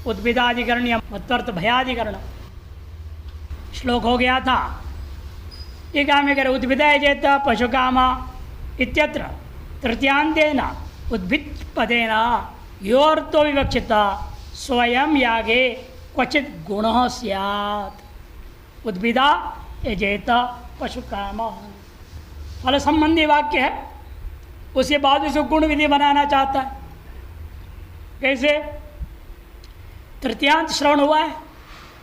उद्भिदाधिकरण या मत्वर्थ भयाधिकरण श्लोक हो गया था। टीका में कह उद्भिदय चेत पशु काम इत्यत्र तृतीयांतेन उद्भिद पदेन योऽर्थो विवक्षिता स्वयं यागे क्वचित गुण स्यात्। उद्भिदा यजेत पशु काम फल संबंधी वाक्य है, उसके बाद उसको गुण विधि बनाना चाहता है। कैसे? तृतीयांत श्रवण हुआ है,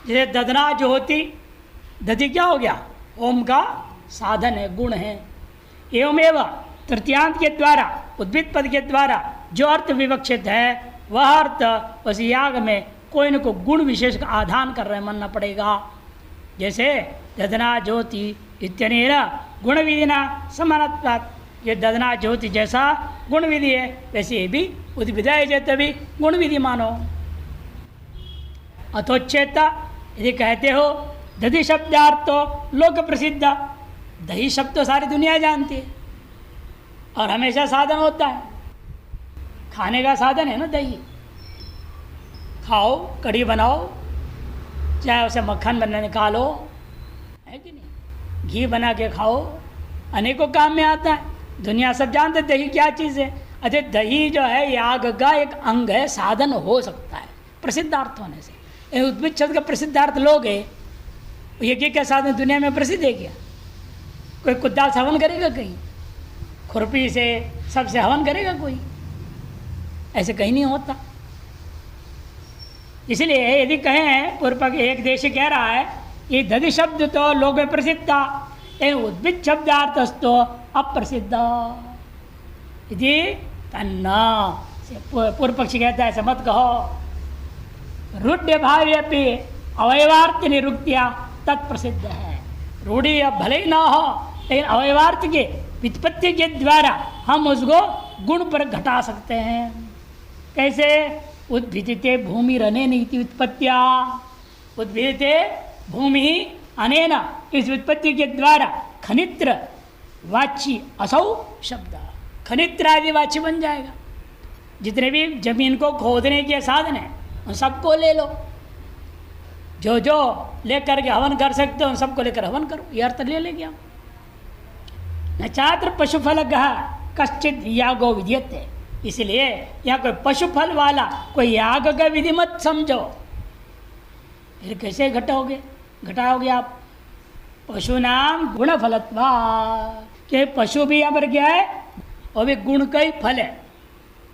जैसे दधना जो होती, दधि क्या हो गया? ओम का साधन है, गुण है। एवमेव तृतीयांत के द्वारा उद्भिद पद के द्वारा जो अर्थ विवक्षित है वह अर्थ उस याग में कोई न कोई गुण विशेष का आधान कर रहे मानना पड़ेगा। जैसे दधना ज्योति इत्यनेन गुण विधिना समानत्वात्, ये दधना ज्योति जैसा गुण विधि है वैसे ये भी उद्भिदय चेत भी गुण विधि मानो। अथोच्चेता यदि कहते हो दधि शब्दार्थ तो लोक प्रसिद्ध, दही शब्द तो सारी दुनिया जानती है और हमेशा साधन होता है, खाने का साधन है ना दही। खाओ, कढ़ी बनाओ, चाहे उसे मक्खन बना निकालो, है कि नहीं, घी बना के खाओ, अनेकों काम में आता है। दुनिया सब जानते दही क्या चीज़ है। अरे दही जो है याग का एक अंग है, साधन हो सकता है प्रसिद्धार्थ होने से। उद्भिद शब्द का प्रसिद्धार्थ लोग है, यज्ञ के साधन दुनिया में प्रसिद्ध है क्या? कोई कुदाल से हवन करेगा कहीं? खुरपी से सबसे हवन करेगा कोई? ऐसे कहीं नहीं होता। इसलिए यदि कहें पूर्व पक्ष एक देशी कह रहा है ये दधि शब्द तो लोग में प्रसिद्ध था, उद्भिद शब्दार्थस्तो अप्रसिद्ध यदि तन्ना। पूर्व पक्षी कहता है ऐसा मत कहो। रूढ़ भाव्यपि अवयवार्थ निरुक्त्या तत्प्रसिद्ध है। रूढ़ी अब भले ही ना हो, लेकिन अवयवार्थ के व्युत्पत्ति के द्वारा हम उसको गुण पर घटा सकते हैं। कैसे? उद्भिदिते भूमि रनेन इति व्युत्पत्त्या, उद्भिदिते भूमि अनेन, इस व्युत्पत्ति के द्वारा खनित्र वाची असौ शब्द, खनित्र आदि वाची बन जाएगा। जितने भी जमीन को खोदने के साधन है उन सबको ले लो, जो जो लेकर के हवन कर सकते हो उन सबको लेकर हवन करो, ये अर्थ ले लेंगे हम। न छात्र पशुफल कश्चित यागो विधीयते, इसलिए यहाँ कोई पशुफल वाला कोई याग का विधि मत समझो। फिर कैसे घटाओगे आप? पशु नाम गुण फलत्वा, कि पशु भी यहाँ पर क्या है? वो भी गुण का ही फल है।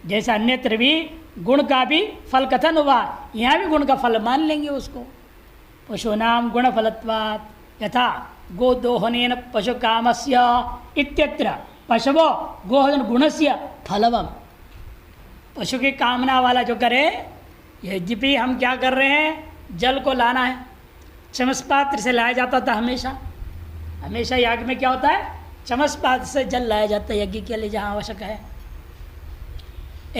जैसे अन्यत्र भी गुण का भी फल कथन हुआ, यहाँ भी गुण का फल मान लेंगे उसको। पशु नाम गुण फलत्वात् यथा गोदोहनेन पशु कामस्य इत्यत्र पशवो गोहन गुणस्य फलवम। पशु की कामना वाला जो करे, यद्यपि हम क्या कर रहे हैं, जल को लाना है, चमस पात्र से लाया जाता था हमेशा याग में क्या होता है? चमस पात्र से जल लाया जाता है यज्ञ के लिए जहाँ आवश्यक है।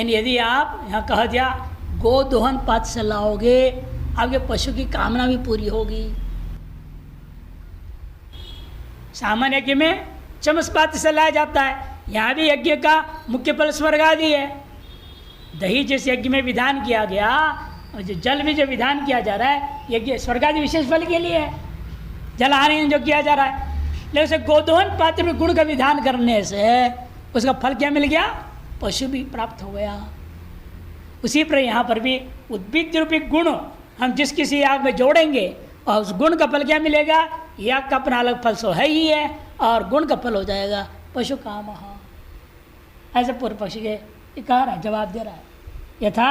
यदि आप यहाँ कह दिया गोदोहन पात्र से लाओगे, आपके पशु की कामना भी पूरी होगी। सामान्य यज्ञ में चमस पात्र से लाया जाता है, यहाँ भी यज्ञ का मुख्य फल स्वर्ग आदि है। दही जिस यज्ञ में विधान किया गया और जो जल में जो विधान किया जा रहा है, यज्ञ स्वर्ग आदि विशेष फल के लिए है, जल आने जो किया जा रहा है। लेकिन उसे गोदोहन पात्र में गुण का विधान करने से उसका फल क्या मिल गया? पशु भी प्राप्त हो गया। उसी पर यहाँ पर भी उद्भिद रूपी गुण हम जिस किसी याग में जोड़ेंगे और उस गुण का फल क्या मिलेगा? याग का अपना अलग फल सो है ही है और गुण का फल हो जाएगा पशु काम। ऐसे पूर्व पक्षी के कह रहा है, जवाब दे रहा है। यथा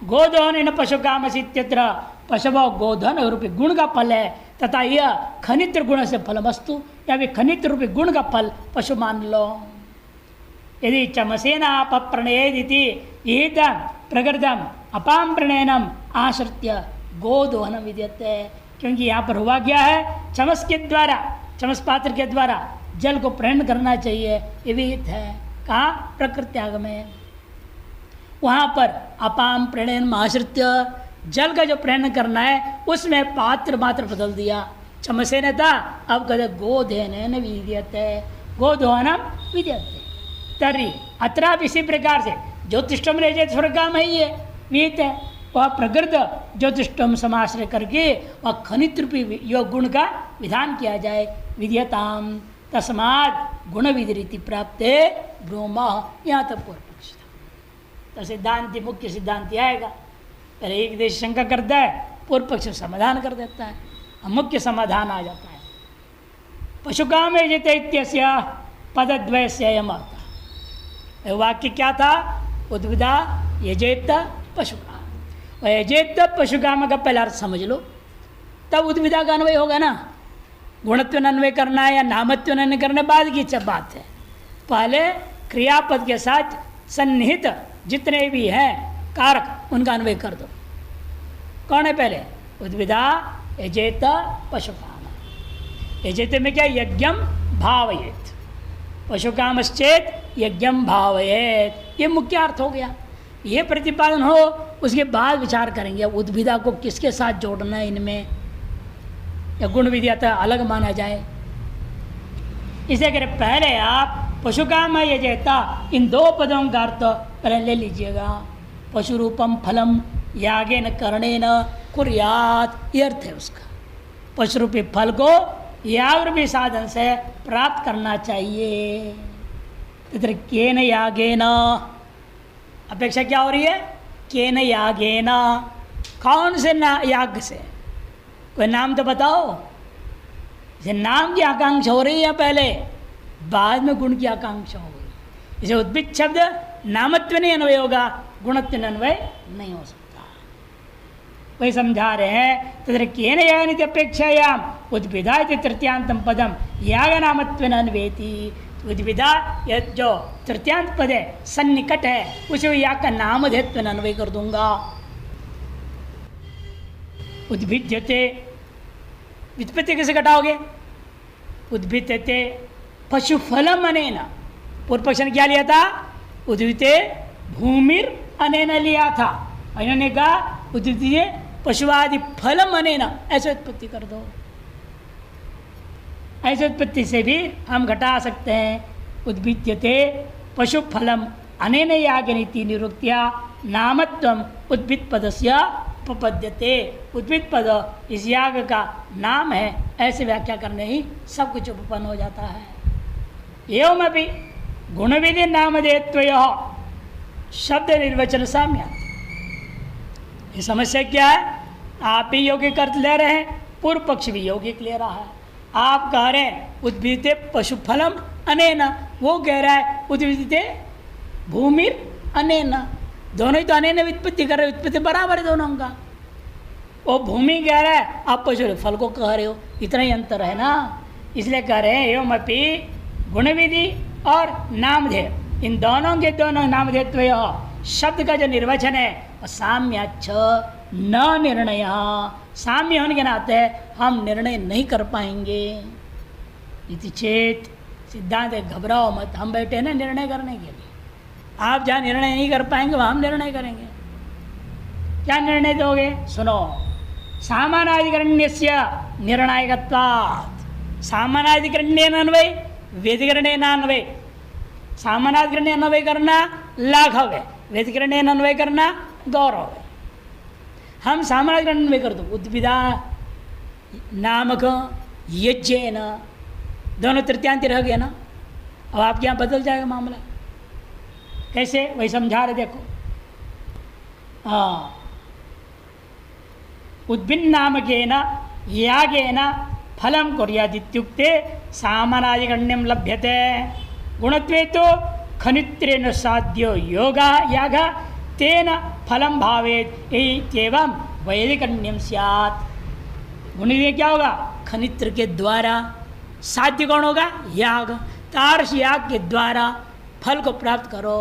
गोदोहन पशु काम इत्यत्र पशव गोधन रूपी गुण का फल है, तथा यह खनित्र गुण से फलमस्तु, या भी खनित्र रूपी गुण का फल पशु मान लो। यदि चमसेना प्रणयेदिति ईदं प्रकृतम अपाम प्रणयनम आश्रित्य गोदोहन विद्यते, क्योंकि यहाँ पर हुआ क्या है? चमस के द्वारा, चमस पात्र के द्वारा जल को प्रणयन करना चाहिए, ये विहित है। कहाँ? प्रकृत्याग में। वहाँ पर अपाम प्रणयन आश्रित्य जल का जो प्रणयन करना है उसमें पात्र मात्र बदल दिया। चमसे ने था, अब कहते गोधन विद्यते, गोदोहनम विद्यते। तरी अत्राप इसी प्रकार से ज्योतिष्ठम स्वर्ग काम है, ये विहित है। वह प्रकृत ज्योतिष्टम समाश्रय करके वह खनित रूपी योग गुण का विधान किया जाए। विधीयताम तस्मात् गुण विधि रीति प्राप्त ब्रह्म। यहाँ तक पूर्व पक्ष था। तो सिद्धांति मुख्य सिद्धांति आएगा, पहले एक देश शंका करता है, पूर्व पक्ष समाधान कर देता है, मुख्य समाधान आ जाता है। पशुकाम यजेत पदद्वय से अयम अर्थ। वाक्य क्या था? उद्विदा यजेत पशुकाम। यजेत पशुकाम का पहला अर्थ समझ लो, तब उद्विदा का अन्वय होगा ना। गुणत्व अन्वय करना है या नामत्व अन्वय करना बाद की बात है। पहले क्रियापद के साथ सन्निहित जितने भी हैं कारक उनका अन्वय कर दो। कौन है पहले? उद्विदा यजेत पशुकाम। यजेत में क्या? यज्ञम भावयेत। पशुकामश्चेत यज्ञम भावयेत, ये मुख्य अर्थ हो गया। ये प्रतिपादन हो उसके बाद विचार करेंगे उद्भिदा को किसके साथ जोड़ना है इनमें, या गुण विधि अलग माना जाए। इसे करें पहले आप पशुकाम यजेता, इन दो पदों का अर्थ पहले ले लीजिएगा। पशु रूपम फलम यागेन कर्णेन कुर्यात, ये अर्थ है उसका। पशु रूपी फल को याग रूपी साधन से प्राप्त करना चाहिए। तत्र केन यागेन, अपेक्षा क्या हो रही है? केन यागेन, कौन से याग से? कोई नाम तो बताओ। इसे नाम की आकांक्षा हो रही है पहले, बाद में गुण की आकांक्षा हो रही। इसे उद्भिद शब्द नामत्व नहीं अन्वय होगा, गुणत्व अन्वय नहीं हो सकता। वही समझा रहे हैं। तत्र केन यागनित अपेक्षायाम उद्भिदा इति तृतीयांतम पदम याग नामत्व अन्वेति। उद्भिदा जो तृतीयांत पद है सन्निकट है, उसे याग का नामधेयत्व अन्वय कर दूंगा। उद्भिद्यते, व्युत्पत्ति कैसे घटाओगे? उद्भिद्यते पशुफलम अनेन। पूर्व पक्ष ने क्या लिया था? उद्भिते भूमिर अनेन लिया था। इन्होंने कहा उद्भिदीय पशुवादि फलम अनेन, ऐसे उत्पत्ति कर दो। ऐसे उत्पत्ति से भी हम घटा सकते हैं। उद्भिद्यते पशु फलम अनेन यागनीति निरुक्त्या नामत्वम उद्भिद पदस्य उपपद्यते। उद्भिद पद इस याग का नाम है, ऐसे व्याख्या करने ही सब कुछ उपपन्न हो जाता है। एवं अभी गुण विधि नामधेयत्वयोः शब्द निर्वचन साम्य। ये समस्या क्या है? आप भी यौगिक अर्थ ले रहे हैं, पूर्व पक्ष भी यौगिक ले रहा है। आप कह रहे हैं उद्भिदे पशुफलम अनेन, वो कह रहा है उद्भिदे भूमिर अनेन। दोनों ही तो अनेन व्युत्पत्ति कर रहे, व्युत्पत्ति बराबर है दोनों का। वो भूमि कह रहा है, आप पशु फल को कह रहे हो, इतना ही अंतर है ना। इसलिए कह रहे हैं एवं अपि गुण विधि और नामधेय, इन दोनों के दोनों नामधेयत्व शब्द का जो निर्वचन है वह साम्याच्छ न निर्णय। साम्य होने के नाते हम निर्णय नहीं कर पाएंगे। इति चेत सिद्धांत घबराओ मत, हम बैठे हैं ना निर्णय करने के लिए। आप जहाँ निर्णय नहीं कर पाएंगे वहाँ हम निर्णय करेंगे। क्या निर्णय दोगे? सुनो, सामानाधिकरण्यस्य निर्णायकत्वात्। सामानाधिकरण्येन अन्वय व्यधिकरणेन अन्वय। सामानाधिकरण्य अन्वय करना लाघव है, व्यधिकरणेन अन्वय करना गौरव है। हम सामानाधिकरण अन्वय कर दो, उद्भिदा नामक यज्ञेन, दोनों तृतीयांत रह गया ना। अब आपके यहाँ बदल जाएगा मामला। कैसे? वही समझा रहे, देखो। हाँ, उद्भिन्न नामकेन यागेन फलम कुर्यादित्युक्ते सामानाधिकरण्यम लभ्यते। गुणत्वे तो खनित्रेण साध्यो योगा याग तेन फलम भावेत एवं वैदिकण्यम स्यात्। गुणित क्या होगा? खनित्र के द्वारा। साध्य कौन होगा? याग। तार्श याग के द्वारा फल को प्राप्त करो।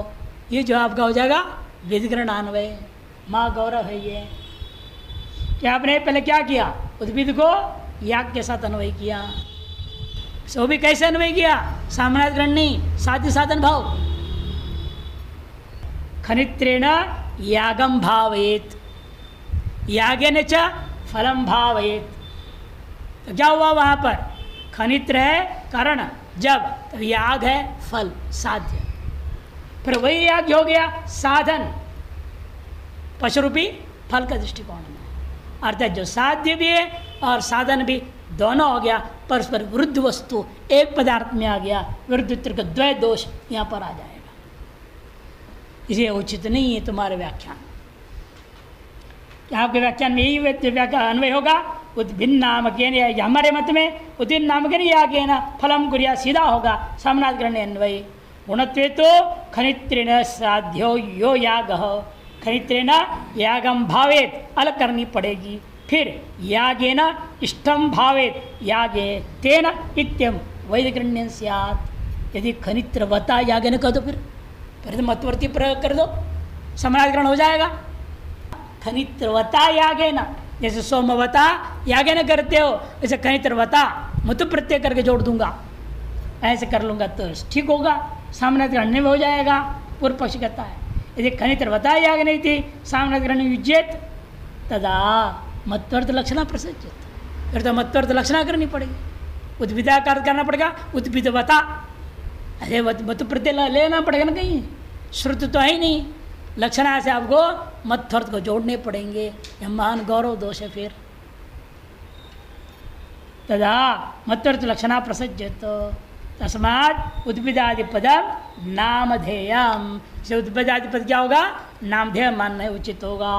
ये जो आपका हो जाएगा व्यधिकरण अन्वय। माँ गौरव है ये। क्या आपने पहले क्या किया? उद्भिद को याग के साथ अन्वय किया। सो भी कैसे अन्वय किया? सामानाधिकरण नहीं, साध्य साधन भाव। खनित्रेण यागम भावयेत, यागेन च फलम भावयेत। तो क्या हुआ वहाँ पर? खनित्र है कारण, जब तो याग है फल साध्य। फिर वही याग हो गया साधन, पशुरूपी फल का दृष्टिकोण में, अर्थात जो साध्य भी है और साधन भी दोनों हो गया, परस्पर विरुद्ध वस्तु एक पदार्थ में आ गया, विरुद्ध का द्वय दोष यहाँ पर आ जाएगा। इसे उचित नहीं है तुम्हारे व्याख्यान। आपके व्याख्यान में यही व्याख्यान अन्वय होगा, उद्भिन्न नामक हमारे मत में उद्भिन्न नामक यागेन फलम गुरिया सीधा होगा, सामनाथ ग्रहण अन्वय। गुणत्वे तो खनित्रेण साध्यो यो याग, खनित्रेण यागम भावेत अलग करनी पड़ेगी, फिर यागेन इष्टम भावेत यागे तेन इत्यम वैदिकरण्यं स्यात्। यदि खनित्रवता यागेन कह दो फिर तो मतवर्ती प्रयोग कर दो, समानाधिकरण ग्रहण हो जाएगा। खनित्रवता यागेन, जैसे सोमवता यागेन करते हो, ऐसे खनित्रवता मतु प्रत्यय करके जोड़ दूंगा, ऐसे कर लूंगा तो ठीक होगा, सामनाधिकरण में हो जाएगा। पूर्व पक्ष कहता है यदि खनित्रवता याग नहीं थी सामनाधिकरण युज्येत तदा मत्वर्थ लक्षणा प्रसज्जित, फिर तो मत्वर्थ लक्षणा करनी पड़ेगी, उद्भिदा कार्य करना पड़ेगा, उद्भिदवता। अरे मतु प्रत्यय लेना पड़ेगा ना, कहीं श्रुत तो है ही नहीं, लक्षणा से आपको मत्वर्थ को जोड़ने पड़ेंगे, यह महान गौरव दोष है। फिर तदा मत्वर्थ लक्षणा प्रसज्जित तस्मात् उद्भिदादि पदम नामधेयम, से उद्भिदादि पद क्या होगा, नामधेय मानना उचित होगा।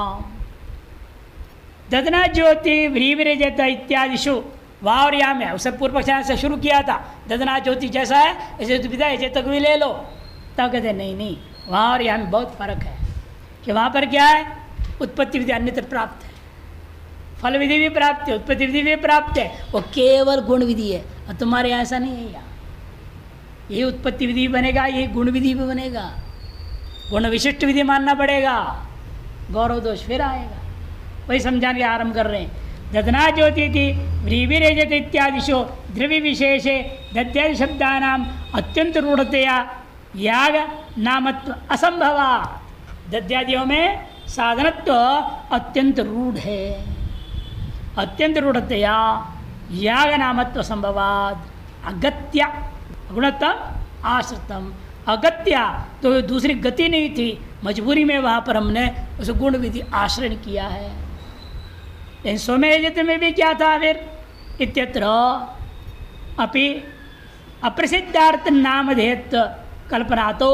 ददना ज्योति व्रीविरजत इत्यादिशु वहाँ और यहाँ में उसे पूर्व पक्ष से शुरू किया था, ददना ज्योति जैसा है ऐसे उद्भिदा ऐसे तक भी ले लो, तब कहते नहीं वहाँ और यहाँ में बहुत फर्क है कि वहाँ पर क्या है, उत्पत्ति विधि अन्यत्र प्राप्त है, फल विधि भी प्राप्त है, उत्पत्ति विधि भी प्राप्त है, वो केवल गुण विधि है। और तुम्हारे यहाँ ऐसा नहीं है, यहाँ ये उत्पत्ति विधि बनेगा, ये गुण विधि भी बनेगा, गुण विशिष्ट विधि मानना पड़ेगा, गौरव दोष फिर आएगा। वही समझाने के आरंभ कर रहे हैं। ददना ज्योति थी व्रीविरेजत इत्यादिशो द्रव्य विशेषे दत्यादि शब्दानाम अत्यंत रूढ़तया याग नामत्व असंभवा। दद्यादियों में साधनत्व अत्यंत रूढ़ है, अत्यंत रूढ़तया याग नामत्व संभवाद अगत्या गुणतम आश्रितम। अगत्या तो दूसरी गति नहीं थी, मजबूरी में वहाँ पर हमने उस गुण विधि आश्रय किया है। इन सोमेजित में भी क्या था फिर, इत्यत्र अपि अप्रसिद्धार्थ नामधेयत्व कल्पना, तो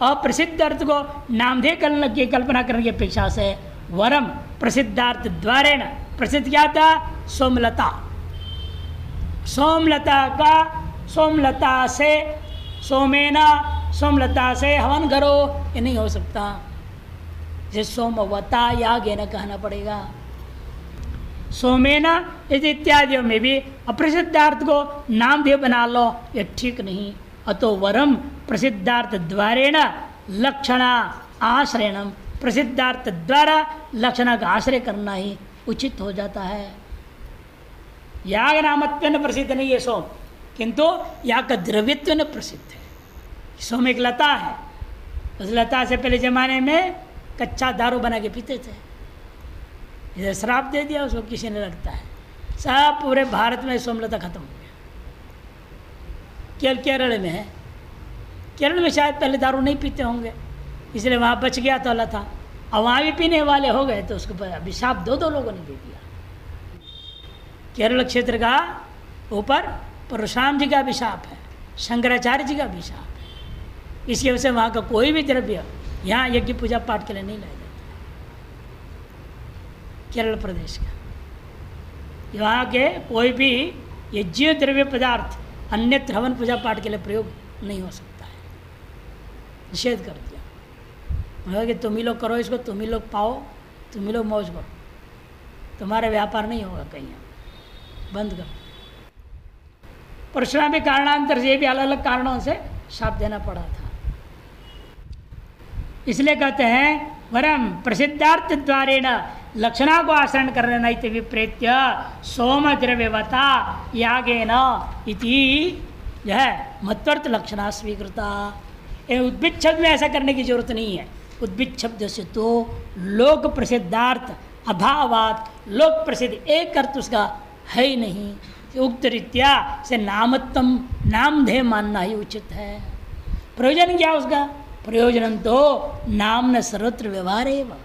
अप्रसिद्ध अर्थ को नामधेय करने की कल्पना करने की अपेक्षा से वरम प्रसिद्धार्थ द्वारेण, प्रसिद्ध क्या था, सोमलता, सोमलता का सोमलता से सोमेना सोमलता से हवन करो, ये नहीं हो सकता, जैसे सोमवता याग न कहना पड़ेगा। सोमेना इत्यादियों में भी अप्रसिद्धार्थ को नामधेय बना लो, ये ठीक नहीं। अतो वरम प्रसिद्धार्थ द्वारेण लक्षणा आश्रयणम, प्रसिद्धार्थ द्वारा लक्षणा का आश्रय करना ही उचित हो जाता है। याग नामत्व प्रसिद्ध नहीं है सोम, किंतु याग का द्रव्यत्व न प्रसिद्ध है। सोम एक लता है, उस लता से पहले जमाने में कच्चा दारू बना के पीते थे, इधर श्राप दे दिया उसको किसी ने, लगता है सब पूरे भारत में सोमलता खत्म हो गया। केरल में है, केरल में शायद पहले दारू नहीं पीते होंगे, इसलिए वहाँ बच गया तो लता, और वहाँ भी पीने वाले हो गए तो उसको अभिशाप दो लोगों ने दे दिया। केरल क्षेत्र का ऊपर परशुराम जी का अभिशाप है, शंकराचार्य जी का अभिशाप है, इसकी वजह से वहाँ का कोई भी द्रव्य यहाँ यज्ञ पूजा पाठ के लिए नहीं लाया जाता है। केरल प्रदेश का यहाँ के कोई भी यज्ञ द्रव्य पदार्थ अन्यत्र हवन पूजा पाठ के लिए प्रयोग नहीं हो सकता है, निषेध कर दिया कि तुम ही लोग करो इसको, तुम ही लोग पाओ, तुम ही लोग मौज करो, तुम्हारा व्यापार नहीं होगा, कहीं बंद करो। परशुराम के कारणांतर से भी अलग अलग कारणों से शाप देना पड़ा था, इसलिए कहते हैं वरम प्रसिद्धार्थ द्वारेण लक्षणा को आश्रय कर लेना इति विप्रेत्य सोम द्रव्यवता यागेन इति यह मत्वर्थ लक्षणा स्वीकृता। उद्भिद शब्द में ऐसा करने की जरूरत नहीं है, उद्भिद शब्द से तो लोक प्रसिद्धार्थ अभावात, लोक प्रसिद्ध एक अर्थ उसका है ही नहीं, उक्त रीत्या से नामत्तम नामधेय मानना ही उचित है। प्रयोजन क्या उसका, प्रयोजन तो नाम न सर्वत्र व्यवहार एवं,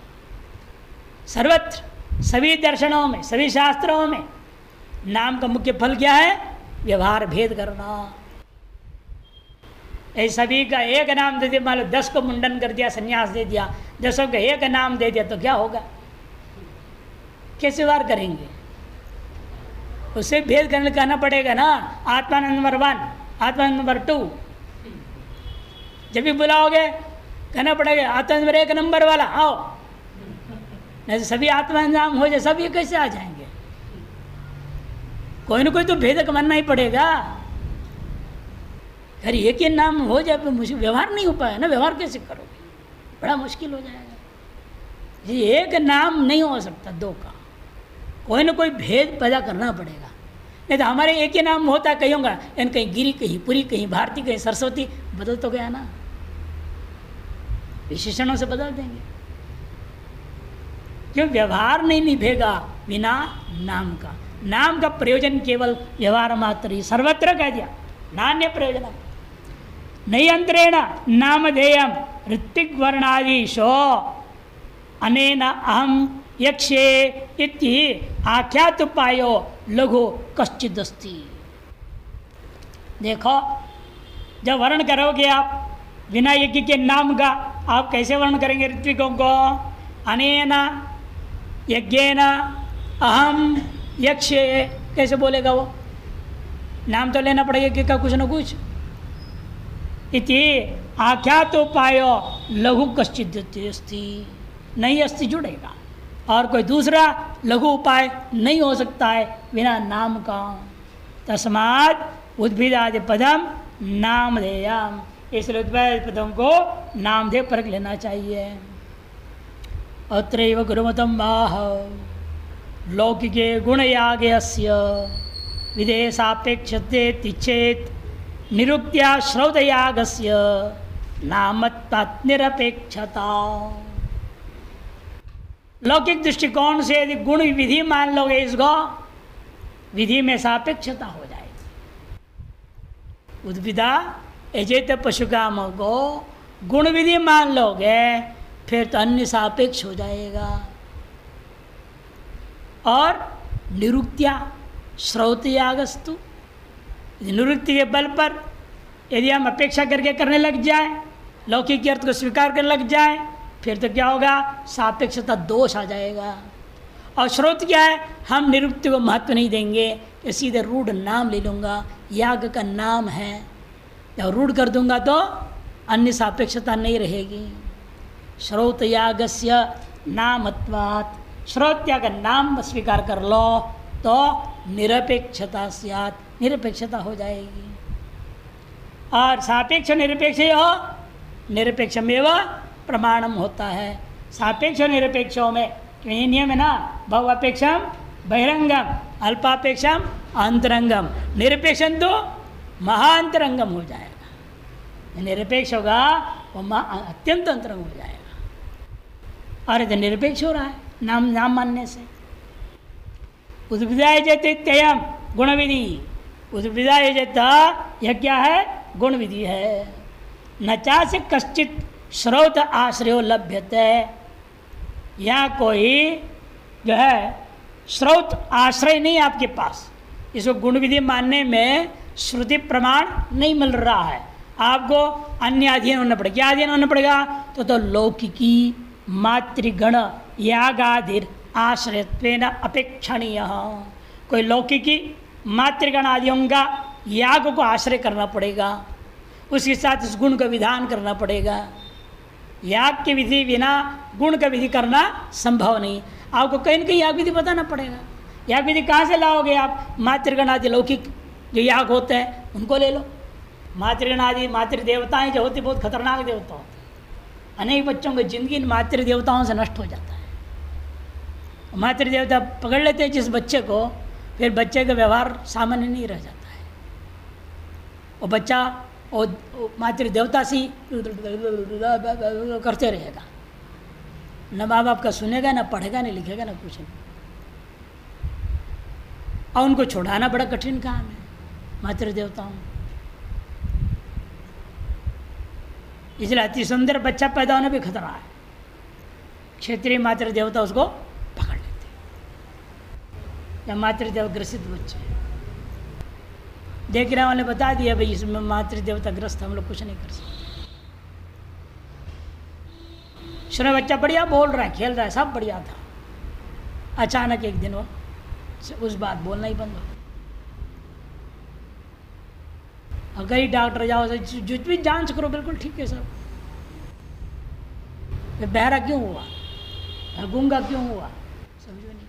सर्वत्र सभी दर्शनों में, सभी शास्त्रों में नाम का मुख्य फल क्या है? व्यवहार भेद करना। ऐसे सभी का एक नाम दे दिया, मान लो 10 को मुंडन कर दिया, संन्यास दे दिया, 10 का एक नाम दे दिया तो क्या होगा? कैसे व्यवहार करेंगे? उससे भेद करने कहना पड़ेगा ना। आत्मा नंबर 1, आत्मा नंबर 2, जब भी बुलाओगे कहना पड़ेगा आत्मा नंबर 1 नंबर वाला आओ, नहीं तो सभी आत्मा नाम हो जाए, सभी कैसे आ जाएंगे? कोई ना कोई तो भेदक मानना ही पड़ेगा। अरे एक ही नाम हो जाए तो मुझे व्यवहार नहीं हो पाया ना, व्यवहार कैसे करोगे? बड़ा मुश्किल हो जाएगा। ये एक नाम नहीं हो सकता 2 का, कोई ना कोई भेद पैदा करना पड़ेगा। नहीं तो हमारे एक ही नाम होता, कहीं होगा कहीं गिरी, कहीं पुरी, कहीं भारती, कहीं सरस्वती, बदल तो गया ना, विशेषणों से बदल देंगे। क्यों? व्यवहार नहीं निभेगा बिना नाम का। नाम का प्रयोजन केवल व्यवहार मात्र ही, सर्वत्र कह दिया, नान्य प्रयोजन नहीं। अंतरेण नामधेयम ऋत्विक वर्णादिशो अनेन अहम यक्षे इति आख्यात उपायो लघु कश्चिद अस्ति। देखो, जब वर्ण करोगे आप बिना यज्ञ के नाम का, आप कैसे वर्ण करेंगे ऋत्विकों को? अनेन यज्ञेन अहम यक्षे, कैसे बोलेगा वो? नाम तो लेना पड़ेगा यज्ञ का कुछ न कुछ। इति आख्यात उपायो लघु कश्चिद अस्ति, नहीं अस्ति जुड़ेगा, और कोई दूसरा लघु उपाय नहीं हो सकता है बिना नाम का। तस्मात् उद्भिदादि पदम नामधेयम, इसलिए उद्भिद पदों को नामधेय परख लेना चाहिए। अत्रैव गुरुमतम बाह लौकिके गुणयागस्य विदेशापेक्षते चेत निरुक्त्या श्रौतयागस्य नामत्वात् निरपेक्षता। लौकिक दृष्टिकोण से यदि गुण विधि मान लोगे इसको, विधि में सापेक्षता हो जाएगी। उद्भिदा एजेत पशु कामों को गुण विधि मान लोगे फिर तो अन्य सापेक्ष हो जाएगा। और निरुक्त्या श्रौतयागस्तु, निवृत्ति के बल पर यदि हम अपेक्षा करके करने लग जाए, लौकिक अर्थ को स्वीकार करने लग जाए, फिर तो क्या होगा? सापेक्षता दोष आ जाएगा। और स्रोत क्या है? हम निरुक्ति को महत्व नहीं देंगे, कि सीधे रूढ़ नाम ले लूँगा, याग का नाम है, जब रूढ़ कर दूंगा तो अन्य सापेक्षता नहीं रहेगी। श्रोत यागस्य नामत्वात्, श्रोत याग नाम स्वीकार कर लो तो निरपेक्षता स्यात्, निरपेक्षता हो जाएगी। और सापेक्ष निरपेक्ष हो, निरपेक्षमेव प्रमाणम होता है। सापेक्ष निरपेक्षों में यही नियम है ना, भवापेक्षम बहिरंगम, अल्पापेक्षम अंतरंगम, निरपेक्षम तो महाअंतरंगम हो जाएगा। निरपेक्ष होगा वो अत्यंत अंतरंग हो जाएगा। और यदि निरपेक्ष हो रहा है नाम मानने से। उद्भिदाय जत्ययम गुण विधि, उद्भिदाय जता यह क्या है? गुण विधि है। न चासे कश्चित श्रोत आश्रयो लभ्यते, यहाँ कोई जो है श्रोत आश्रय नहीं आपके पास, इसको गुण विधि मानने में श्रुति प्रमाण नहीं मिल रहा है। आपको अन्य अधीन होना पड़ेगा। क्या अधीन होना पड़ेगा? तो लौकिकी मातृगण यागादिर आश्रयत्वेन अपेक्षणीय, कोई लौकिकी मातृगण आदियों का याग को आश्रय करना पड़ेगा, उसके साथ इस गुण का विधान करना पड़ेगा। याग की विधि बिना गुण का विधि करना संभव नहीं। आपको कहीं न कहीं याग विधि बताना पड़ेगा। याग विधि कहाँ से लाओगे आप? मातृगण आदि लौकिक जो याग होते हैं उनको ले लो। मातृगण आदि मातृ देवताएँ जो होती बहुत खतरनाक देवता होते हैं। अनेक बच्चों की जिंदगी इन मातृ देवताओं से नष्ट हो जाता है। मातृ देवता पकड़ लेते हैं जिस बच्चे को, फिर बच्चे का व्यवहार सामान्य नहीं रह जाता है। वो बच्चा वो मातृ देवता से करते रहेगा, न माँ बाप का सुनेगा, न पढ़ेगा, न लिखेगा, न कुछ नहीं। और उनको छुड़ाना बड़ा कठिन काम है मातृ देवताओं। इसलिए अति सुंदर बच्चा पैदा होना भी खतरा है। क्षेत्रीय मातृ देवता उसको या मातृदेव ग्रसित बच्चे। देखने वाले बता दिया भाई इसमें मातृदेवता ग्रस्त, हम लोग कुछ नहीं कर सकते। सुना बच्चा बढ़िया बोल रहा है, खेल रहा है, सब बढ़िया था, अचानक एक दिन वो उस बात बोलना ही बंद हो। अगर ही डॉक्टर जाओ जो भी जांच करो बिल्कुल ठीक है सब, बहरा क्यों हुआ, गूंगा क्यों हुआ, समझो नहीं।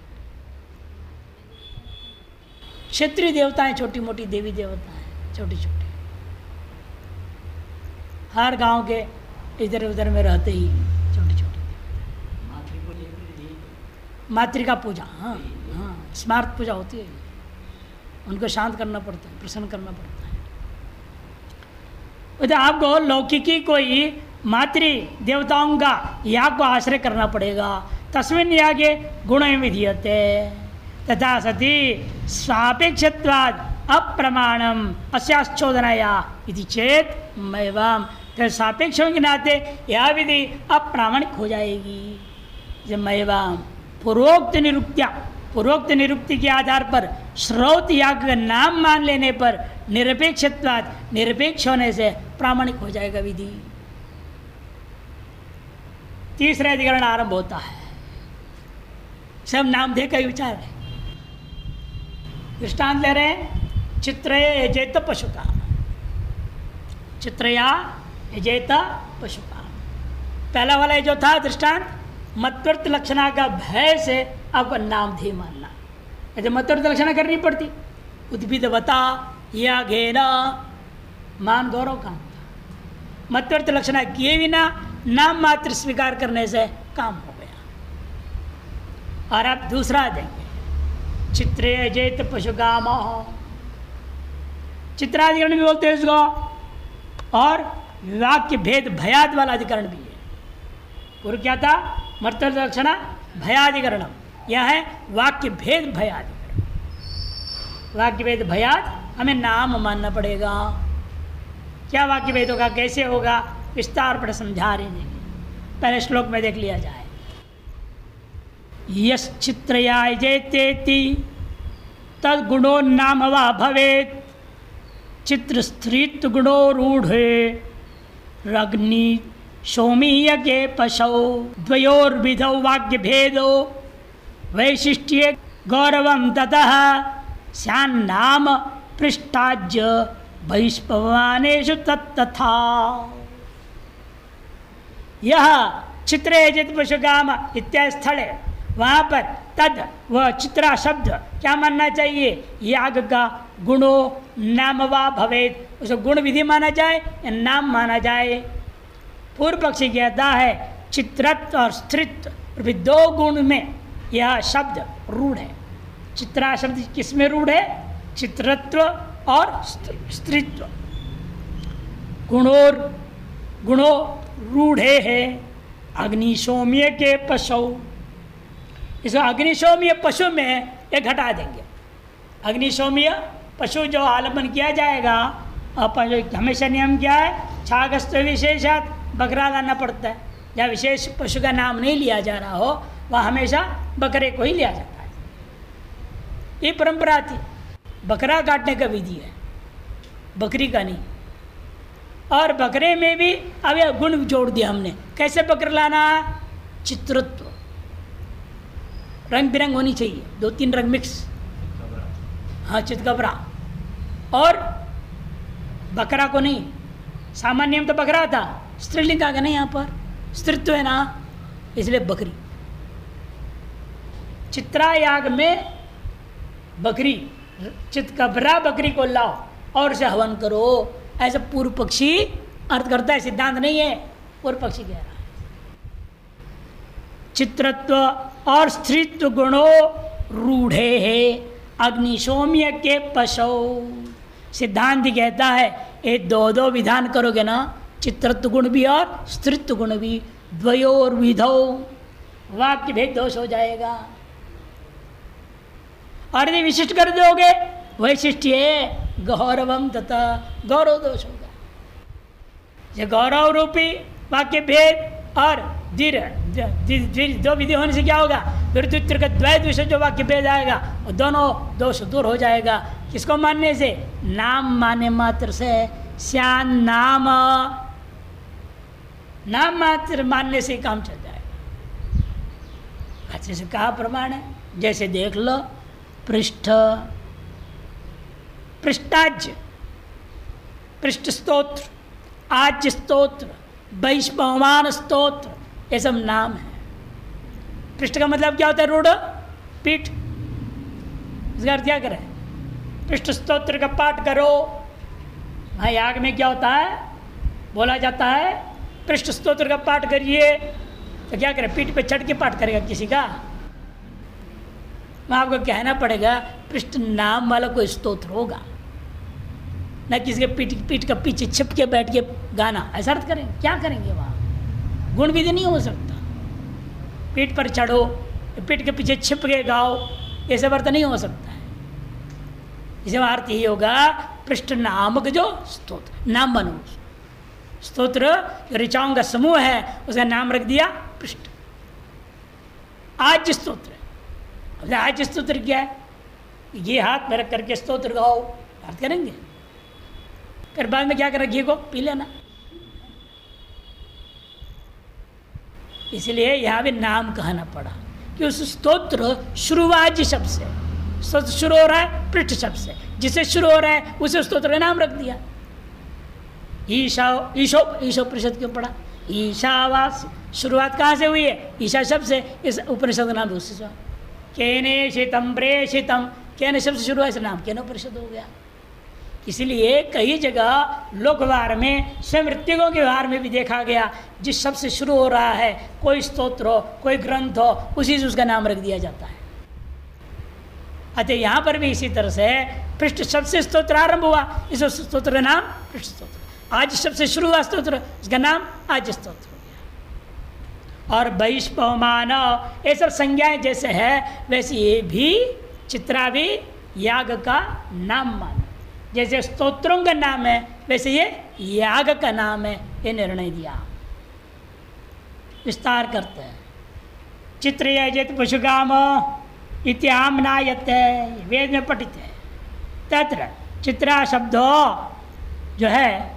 क्षेत्रीय देवताएं छोटी मोटी देवी देवता हैं, छोटी छोटी, हर गांव के इधर उधर में रहते ही छोटी छोटी मातृका पूजा। हाँ हाँ, स्मार्त पूजा होती है, उनको शांत करना पड़ता है, प्रसन्न करना पड़ता है। तो आपको लौकिकी कोई मातृ देवताओं का याग को आश्रय करना पड़ेगा। तस्मिन् यागे गुण विधीयते तथा सती सापेक्षत्वाद अप्रमाणम अस्याश्चोदनाया इति चेत मैवाम, तो सापेक्ष के नाते यह विधि अप्रामाणिक हो जाएगी। जब मैवाम पूर्वोक्त निरुक्ति के आधार पर श्रौत याग का नाम मान लेने पर निरपेक्षत्वाद निरपेक्ष होने से प्रामाणिक हो जाएगा विधि। तीसरा अधिकरण आरंभ होता है, सब नाम देकर ही विचार है। दृष्टांत ले रहे हैं, चित्रय यजेत पशुका, चित्रया यजेत पशुका। पहला वाला जो था दृष्टांत, मत्वर्त लक्षणा का भय से आपको नामधेय मानना, यदि मत्वर्त लक्षणा करनी पड़ती, उद्भिदवता या घेना मान गौरव काम था। मत्वर्त लक्षणा किए बिना नाम मात्र स्वीकार करने से काम हो गया। और आप दूसरा देंगे, चित्रे अजेत पशुगाम, चित्राधिकरण भी बोलते हैं इसको, और वाक्य भेद भयाद वाला अधिकरण भी है। पूर्व क्या था, मत्वर्त लक्षणा भयाधिकरणम, यह है वाक्य भेद भयाधिकरण। वाक्य भेद भयाद हमें नाम मानना पड़ेगा। क्या वाक्य भेद होगा, कैसे होगा, विस्तार पर समझा रहे हैं, पहले श्लोक में देख लिया जाए। यश्चित्रया यजेतेति तद्गुणो नाम वा भवेत्, चित्र स्त्रीत्व गुणो रूढ़े रग्नि सौमीय के पशौ द्वयोर्विधौ वाक्य भेदो वैशिष्ट्ये गौरवं ततः स्यान्नाम पृष्ठाज्य बहिष्पवानेषु तत्तथा। यह चित्रे यजेत पशुगाम इत्यादि स्थल है, वहाँ पर तद वह चित्रा शब्द क्या मानना चाहिए, याग का गुणो नाम वा भवेद, उसे गुण विधि माना जाए या नाम माना जाए। पूर्व पक्षी कहता है चित्रत्व और स्त्रीत्व दो गुण में यह शब्द रूढ़ है। चित्रा शब्द किस में रूढ़ है, चित्रत्व और स्त्रीत्व। गुणो रूढ़े है अग्निशोम्य के पशु, इस अग्निशोम्य पशु में एक घटा देंगे। अग्निशोम्य पशु जो आलम्बन किया जाएगा, अपन हमेशा नियम क्या है, छागस्त विशेषात बकरा लाना पड़ता है। जहाँ विशेष पशु का नाम नहीं लिया जा रहा हो वहाँ हमेशा बकरे को ही लिया जाता है। ये परंपरा थी, बकरा काटने का विधि है, बकरी का नहीं। और बकरे में भी अब यह गुण जोड़ दिया हमने। कैसे बकरा लाना, चित्रत्व, रंग बिरंग होनी चाहिए, 2-3 रंग मिक्स, हाँ चितकबरा। और बकरा को नहीं, सामान्य नियम तो बकरा था, स्त्रीलिंग आ गया ना, यहाँ पर स्त्रीत्व है ना, इसलिए बकरी। चित्रा याग में बकरी, चितकबरा बकरी को लाओ और उसे हवन करो, ऐसा पूर्व पक्षी अर्थ करता है, सिद्धांत नहीं है, पूर्व पक्षी कह रहा है। चित्रत्व और स्त्रीत्व गुणों रूढ़े है अग्निशोम्य के पशु। सिद्धांत कहता है ये दो विधान करोगे ना, चित्रत्व गुण भी और स्त्रीत्व गुण भी, द्वयोर विधौ वाक्य भेद दोष हो जाएगा। और यदि विशिष्ट कर दोगे वैशिष्ट गौरवम तथा गौरव दोष होगा। ये गौरव रूपी वाक्य भेद और दो विधि होने से क्या होगा, विरुद्ध का द्वैत विषय जो वाक्य भेद आएगा वो दोनों दोष दूर हो जाएगा। किसको मानने से? नाम माने मात्र से। श्यान नाम, नाम मात्र मानने से काम चल जाएगा। अच्छे से कहा प्रमाण है, जैसे देख लो पृष्ठ, पृष्ठाज्य, पृष्ठ स्तोत्र, आज्य स्तोत्र, वैष्णवान स्तोत्र, ये सब नाम है। पृष्ठ का मतलब क्या होता है? रूढ़ पीठ। इसका अर्थ क्या करें? पृष्ठ स्तोत्र का पाठ करो। वहाँ याग में क्या होता है? बोला जाता है पृष्ठ स्तोत्र का पाठ करिए। तो क्या करें? पीठ पे चढ़ के पाठ करेगा किसी का? वहाँ आपको कहना पड़ेगा पृष्ठ नाम वाला कोई स्तोत्र होगा, न किसी के पीठ का पीछे छिप के बैठ के गाना। ऐसा अर्थ करेंगे? क्या करेंगे? वहाँ गुण विधि नहीं हो सकता। पीठ पर चढ़ो, पीठ के पीछे छिप के गाओ, ये सब अर्थ नहीं हो सकता है। इसे अर्थ यही होगा पृष्ठ नामक जो स्तोत्र, नाम बनो स्तोत्र, ऋचाओं का समूह है उसका नाम रख दिया पृष्ठ। आज्य स्तोत्र, आज्य स्तोत्र क्या है? ये हाथ में रख करके स्तोत्र गाओ, अर्थ करेंगे। फिर बाद में क्या करें? घी को पी लेना। इसलिए यहाँ भी नाम कहना पड़ा कि उस स्तोत्र शुरुआत शब्द से, स्तोत्र शुरू हो रहा है पृष्ठ शब्द से, जिससे शुरू हो रहा है उसे स्तोत्र का नाम रख दिया। ईशा, ईशो, ईशो परिषद क्यों पढ़ा? ईशावास, शुरुआत कहाँ से हुई है? ईशा शब्द से। इस उपनिषद का नाम दूसरी से केने शितम प्रेषितम, केने शब्द से शुरू है, नाम केनो परिषद हो गया। इसलिए कई जगह लोक व्यवहार में, स्वयं ऋत्विकों के व्यवहार में भी देखा गया, जिस शब्द से शुरू हो रहा है कोई स्तोत्र हो, कोई ग्रंथ हो, उसी से उसका नाम रख दिया जाता है। अतः यहाँ पर भी इसी तरह से पृष्ठ शब्द से स्तोत्र आरंभ हुआ, इस स्तोत्र का नाम पृष्ठ स्तोत्र। आज शब्द से शुरू हुआ स्तोत्र, इसका नाम आज स्तोत्र हो गया। और वैष्णवमान, ये सब संज्ञाएं जैसे है वैसे ये भी चित्रा भी याग का नाम मान, जैसे स्तोत्रों का नाम है वैसे ये याग का नाम है, ये निर्णय दिया। विस्तार करते हैं। चित्र यजित पशुगाम इत्यामनायत है, वेद में पठित है। तत्र चित्रा शब्दो जो है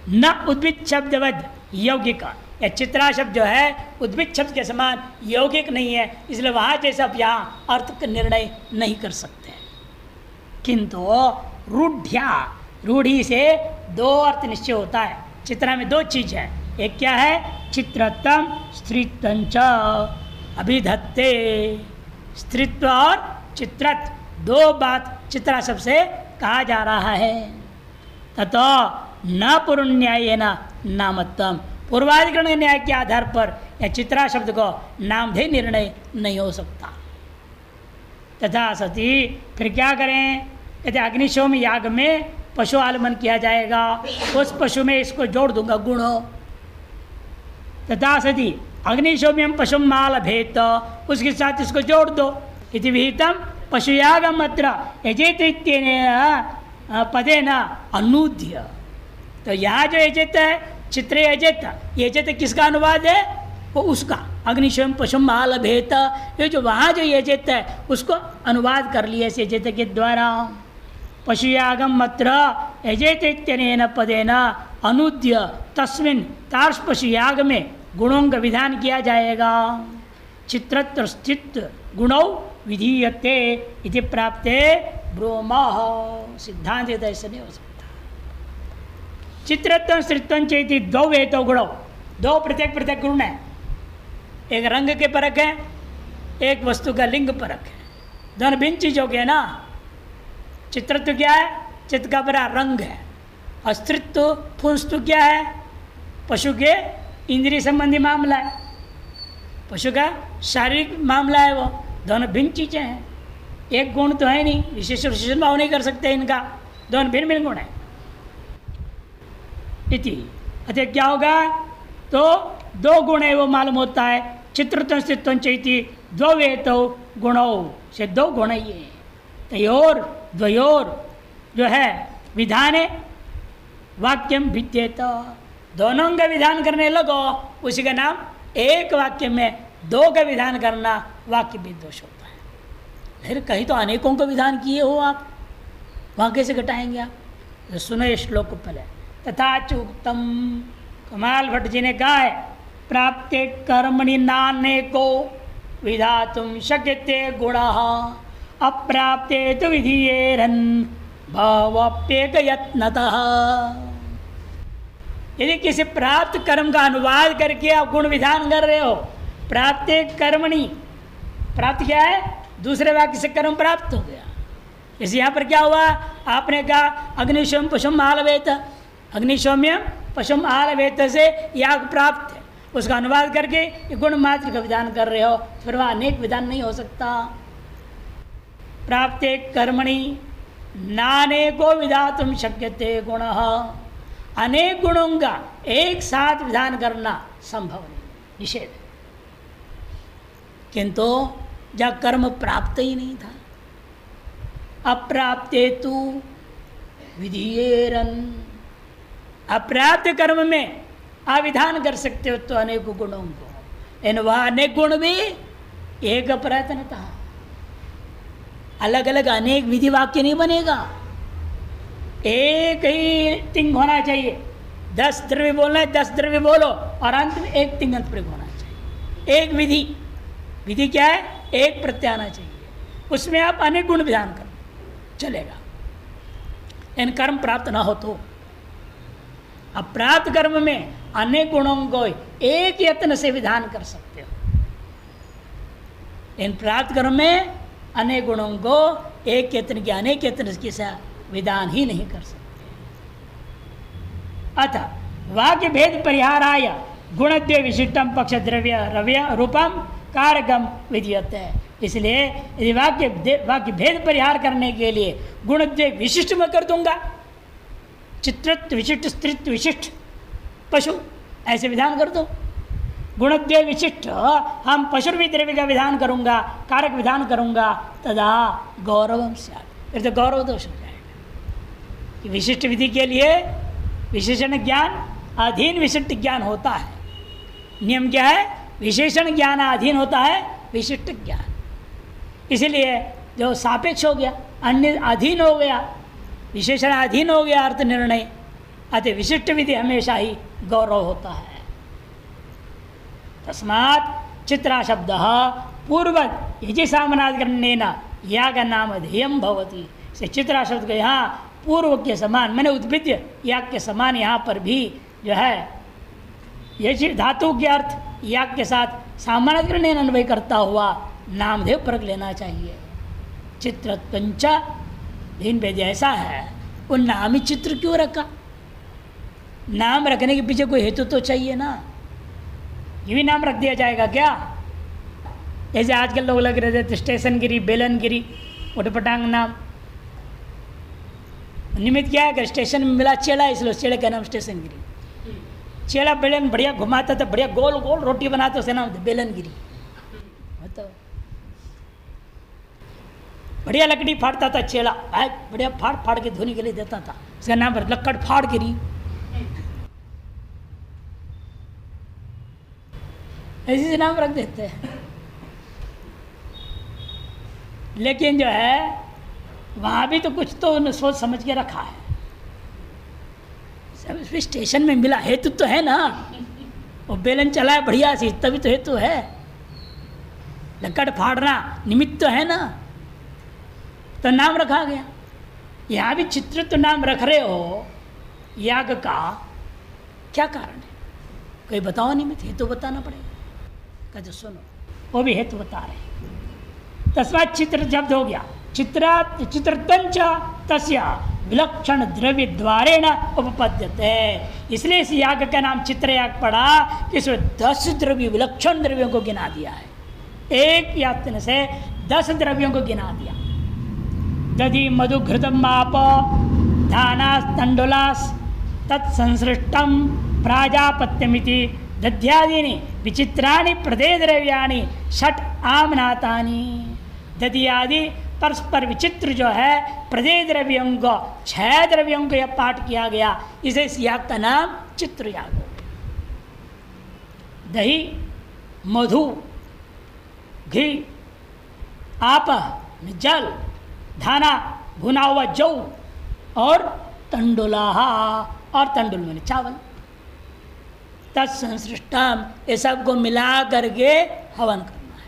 न उद्भिद शब्दवद यौगिक, या चित्रा शब्द जो है उद्भिद शब्द के समान यौगिक नहीं है, इसलिए वहाँ जैसे आप यहाँ अर्थ का निर्णय नहीं कर सकते। किंतु रूढ़्या, रूढ़ी से दो अर्थ निश्चय होता है। चित्रा में दो चीज है, एक क्या है? चित्रतम स्त्रीत्वं च अभिधत्ते, स्त्रीत्व और चित्रत दो बात चित्रा शब्द से कहा जा रहा है। ततो न पुरुन्याय न नामत्तम, पूर्वाधिकरण न्याय के आधार पर या चित्रा शब्द को नामधेय निर्णय नहीं हो सकता। तथा सती फिर क्या करें? कहते अग्निशोम याग में पशु आलमन किया जाएगा, उस पशु में इसको जोड़ दूंगा गुण। तथा सती अग्निशोम्यम पशु माल भेद, उसके साथ इसको जोड़ दो। इति विहितम पशुयागम अत्र यजेत पदे न अनुद्य। तो यहाँ जो यजेत है, चित्र यजेत, यजेत किसका अनुवाद है? वो उसका अग्निशोम पशु माल भेद, ये जो वहाँ जो यजेत है उसको अनुवाद कर लिया इस यजेत के द्वारा। पशुयागम मत्र यजेत इत्यनेन पदेन अनुद्य तस्मिन् तार्ष पशुयाग में गुणों का विधान किया जाएगा। चित्रत्र स्थित गुणौ विधीयते इति प्राप्ते ब्रोमः, सिद्धांत ऐसा नहीं हो सकता। चित्रत्व स्त्रीत्व चेति दो वेतो गुणौ, दो प्रत्येक प्रत्येक गुण है। एक रंग के परक है, एक वस्तु का लिंग परक है, दोनों भिन्न चीज हो गया ना। चित्रत्व क्या है? चित्त का बड़ा रंग है। और स्त्रीत्व पुंस्तु क्या है? पशु के इंद्रिय संबंधी मामला है, पशु का शारीरिक मामला है, वो दोनों भिन्न चीजें हैं। एक गुण तो है नहीं, विशेष विशेषण भाव नहीं कर सकते इनका, दोनों भिन्न भिन्न गुण है। इति अतः क्या होगा? तो दो गुण है वो मालूम होता है। चित्रत्व स्थित्व चैति दो वेतो गुणों से दो गुण ही है। तयोर द्वयोर जो है विधान है वाक्यम भिद्येत, दोनों का विधान करने लगो, उसी का नाम एक वाक्य में दो का विधान करना, वाक्य भी दोष होता है। फिर कहीं तो अनेकों को विधान किए हो आप, वहाँ कैसे घटाएंगे आप? तो सुनो ये श्लोक को पहले। तथा चुक्तम, कमाल भट्ट जी ने कहा है, प्राप्ते कर्मणि नाने को विधातुम शक्यते गुणः अप्राप्ते तो विधीयेरन् भवाप्येक यत्नतः। यदि किसी प्राप्त कर्म का अनुवाद करके आप गुण विधान कर रहे हो, प्राप्ते कर्मणि, प्राप्त क्या है? दूसरे वाक्य से कर्म प्राप्त हो गया। इस यहाँ पर क्या हुआ? आपने कहा अग्निशोम पशुम आलवेत, अग्निशोम्यम पशुम आलवेत से याग प्राप्त है, उसका अनुवाद करके ये गुण मात्र का विधान कर रहे हो, फिर वह अनेक विधान नहीं हो सकता। प्राप्ते कर्मणि नानेको विधातुम शक्यते गुणः, अनेक गुणों का एक साथ विधान करना संभव नहीं, निषेध है। किंतु जब कर्म प्राप्त ही नहीं था, अप्राप्ते तु विधीयेरन्, अप्राप्त कर्म में आप विधान कर सकते हो तो अनेक गुणों को, इन वह अनेक गुण भी एक प्रयत्न था, अलग अलग अनेक विधि वाक्य नहीं बनेगा, एक ही तिंग होना चाहिए। 10 द्रव्य बोलना है 10 द्रव्य बोलो और अंत में एक तिंग अंत प्रयोग होना चाहिए। एक विधि, विधि क्या है? एक प्रत्यय आना चाहिए, उसमें आप अनेक गुण विधान करो चलेगा। इन कर्म प्राप्त ना हो तो अप्राप्त कर्म में अनेक गुणों को एक यत्न से विधान कर सकते हो, इन प्राप्त कर्म में अनेक गुणों को एक यत्न के अनेक यत्न के साथ विधान ही नहीं कर सकते। अतः वाक्य भेद परिहाराय गुणद्वय विशिष्टम पक्ष द्रव्य रव्य रूपम कारकम विधीयते है। इसलिए यदि वाक्य भेद परिहार करने के लिए गुणद्वय विशिष्ट में कर दूंगा, चित्रत्व विशिष्ट, स्त्रीत्व विशिष्ट, पशु ऐसे विधान कर दो। गुणद्वय विशिष्ट हम पशु द्रव्य का विधान करूंगा, कारक विधान करूंगा, तदा गौरवम स्यात्, फिर तो गौरव दोष हो जाएगा कि विशिष्ट विधि के लिए विशेषण ज्ञान अधीन विशिष्ट ज्ञान होता है। नियम क्या है? विशेषण ज्ञान अधीन होता है विशिष्ट ज्ञान। इसलिए जो सापेक्ष हो गया, अन्य अधीन हो गया, विशेषण अधीन हो गया अर्थ निर्णय, अतः विशिष्ट विधि हमेशा ही गौरव होता है। तस्मात् चित्रा शब्द पूर्वत यजि सामनाधिकरणेन याग नाम ध्येयम भवति। से चित्रा शब्द को यहाँ पूर्व के समान, मैंने उद्भिद्य याग के समान यहाँ पर भी जो है यजि धातु के अर्थ याग के साथ सामानाधिकरणेन अन्वय करता हुआ नामधेय प्रयोग लेना चाहिए। चित्रत्वंचा भिन्न भेद ऐसा है, वो नाम ही चित्र क्यों रखा? नाम रखने के पीछे कोई हेतु तो चाहिए ना, ये भी नाम रख दिया जाएगा क्या? जैसे आजकल लोग लग रहे थे स्टेशनगिरी, बेलनगिरी, उठपटांग नाम। निमित्त क्या है? अगर स्टेशन में मिला चेड़ा, इसलिए चेड़े का नाम स्टेशनगिरी। चेड़ा बेलन बढ़िया घुमाता था, बढ़िया गोल गोल रोटी बनाता, उसका नाम बेलनगिरी। बताओ, बढ़िया लकड़ी फाड़ता था चेड़ा, बढ़िया फाड़ फाड़ के धोने के लिए देता था, उसका नाम लक्कड़ फाड़ गिरी। ऐसे नाम रख देते हैं। लेकिन जो है वहाँ भी तो कुछ तो सोच समझ के रखा है। सब स्टेशन में मिला, हेतु तो है ना, वो बेलन चला है बढ़िया सी, तभी तो हेतु है। लकड़ फाड़ना निमित्त तो है ना, तो नाम रखा गया। यहाँ भी चित्र तो नाम रख रहे हो याग का, क्या कारण है? कोई बताओ निमित्त, हेतु बताना पड़ेगा। कहते सुनो, वो भी हेतु बता रहे। तस्मात् चित्र शब्द हो गया, चित्रतंच तस्य विलक्षण द्रव्य द्वारेण उपपद्यते। इसलिए इस याग का नाम चित्र याग पड़ा कि इसमें 10 द्रव्य, विलक्षण द्रव्यों को गिना दिया है। एक यातन से 10 द्रव्यों को गिना दिया। दधि मधु घृतम माप धानास तंडुलास तत्संसृष्टम प्राजापत्यमिति दध्यादीनि विचित्राणि प्रदे द्रव्याणि षट आमनातानि। दधि आदि परस्पर विचित्र जो है प्रदे द्रव्यों को, 6 द्रव्यों को यह पाठ किया गया, इसे इस याग का नाम चित्र याग हो गया। दही, मधु, घी, आप जल, धाना भुना हुआ जौ, और तंडुलाहा, और तंडुल मैंने चावल, तत्संसृष्टम, ये सबको मिला करके हवन करना है।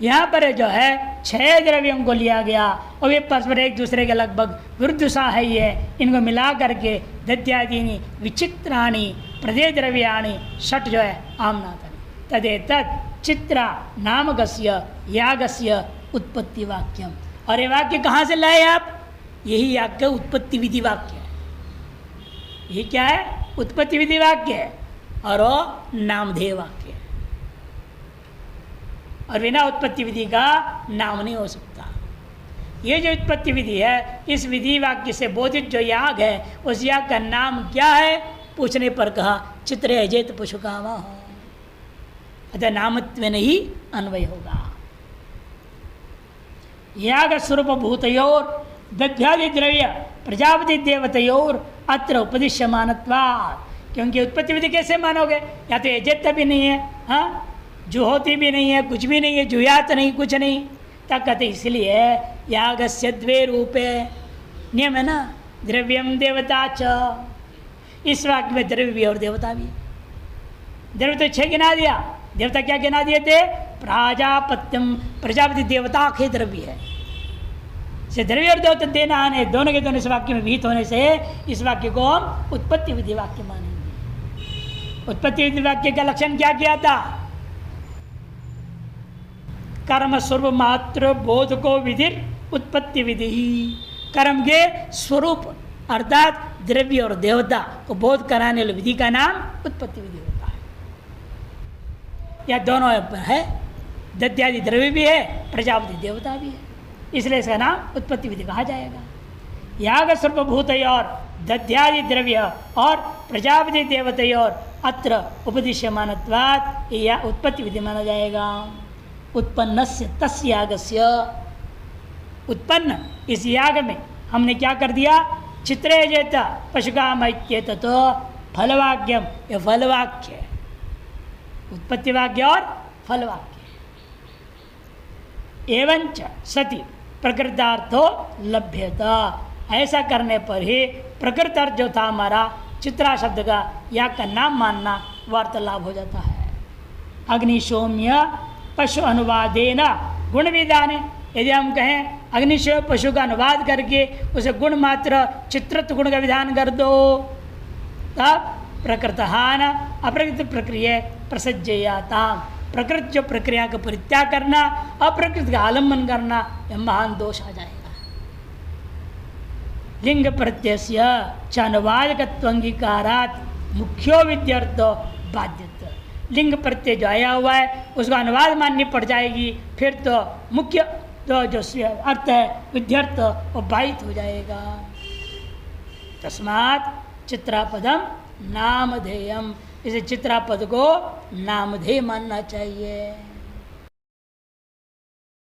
यहाँ पर जो है 6 द्रव्यों को लिया गया और ये परस्पर एक दूसरे के लगभग विरुद्ध सा है। ये इनको मिला करके दद्यादीनी विचित्राणी प्रदे द्रव्याणी षट जो है आमनाथन तदेतत् चित्रा नामकस्य यागस्य उत्पत्ति वाक्यम। और ये वाक्य कहाँ से लाए आप? यही याग उत्पत्ति विधि वाक्य है। ये क्या है? उत्पत्ति विधि वाक्य है, और वो नामधेय वाक्य है। और बिना उत्पत्ति विधि का नाम नहीं हो सकता। ये जो उत्पत्ति विधि है, इस विधि वाक्य से बोधित जो याग है, उस याग का नाम क्या है? पूछने पर कहा चित्र अजेत पशुकामा, अतः नामत्व नहीं अन्वय होगा। याग स्वरूप भूतयोर दध्यादि द्रव्य प्रजापति देवतयोर अत्र उपदिश्यमानत्वात्। क्योंकि उत्पत्ति विधि कैसे मानोगे? या तो एजेत भी नहीं है, हाँ, जुहोती भी नहीं है, कुछ भी नहीं है, जुयात नहीं, कुछ नहीं, तब कहते इसलिए यागस्य द्वे रूपे नियम है ना, द्रव्यम देवता च। इस वाक्य में द्रव्य भी और देवता भी। द्रव्य तो 6 गिना दिया, देवता क्या गिना दिए थे? प्राजापत्यम, प्रजापति देवता के द्रव्य है। से द्रव्य और देवता देना आने दोनों के दोनों इस वाक्य में विहित होने से इस वाक्य को हम उत्पत्ति विधि वाक्य मानेंगे। उत्पत्ति विधि वाक्य का लक्षण क्या किया था? कर्म स्वरूप मात्र बोध को विधि उत्पत्ति विधि। कर्म के स्वरूप अर्थात द्रव्य और देवता को बोध कराने वाली विधि का नाम उत्पत्ति विधि होता है। यह दोनों है, दद्यादि द्रव्य भी है, प्रजापति देवता भी है, इसलिए इसका नाम उत्पत्ति विधि कहा जाएगा। याग सर्वभूतयोर दध्यादि द्रव्य और प्रजापति देवतयोर अत्र उपदिश्यमानत्वात् या उत्पत्ति विधि माना जाएगा। उत्पन्नस्य तस्य यागस्य, उत्पन्न इस याग में हमने क्या कर दिया? चित्रे जेत पशुकाम इत्येतत् तो फलवाक्यम, ये फलवाक्य है, उत्पत्ति वाक्य और फलवाक्य। एवंच सति प्रकृतार्थो लभ्यता, ऐसा करने पर ही प्रकृत अर्थ जो था हमारा चित्रा शब्द का याग का नाम मानना वार्तालाप हो जाता है। अग्निशोम्य पशु अनुवादेन गुण विधाने, यदि हम कहें अग्निशोम पशु का अनुवाद करके उसे गुण मात्र चित्रत्व गुण का विधान कर दो, तब प्रकृतहान अप्रकृत प्रक्रिया प्रसज्जयाता, प्रकृति जो प्रक्रिया का परित्याग करना, अप्रकृति का आलम्बन करना, यह महान दोष आ जाएगा। लिंग प्रत्यय च अनुवादकत्वंगीकारात् मुख्यो विद्यार्थो बाध्यता। लिंग प्रत्यय जो आया हुआ है उसको अनुवाद माननी पड़ जाएगी, फिर तो मुख्य तो जो अर्थ है विद्यार्थ वो बाधित हो जाएगा। तस्मात् चित्रापदम नामधेयम, इसे चित्रापद को नामधेय मानना चाहिए।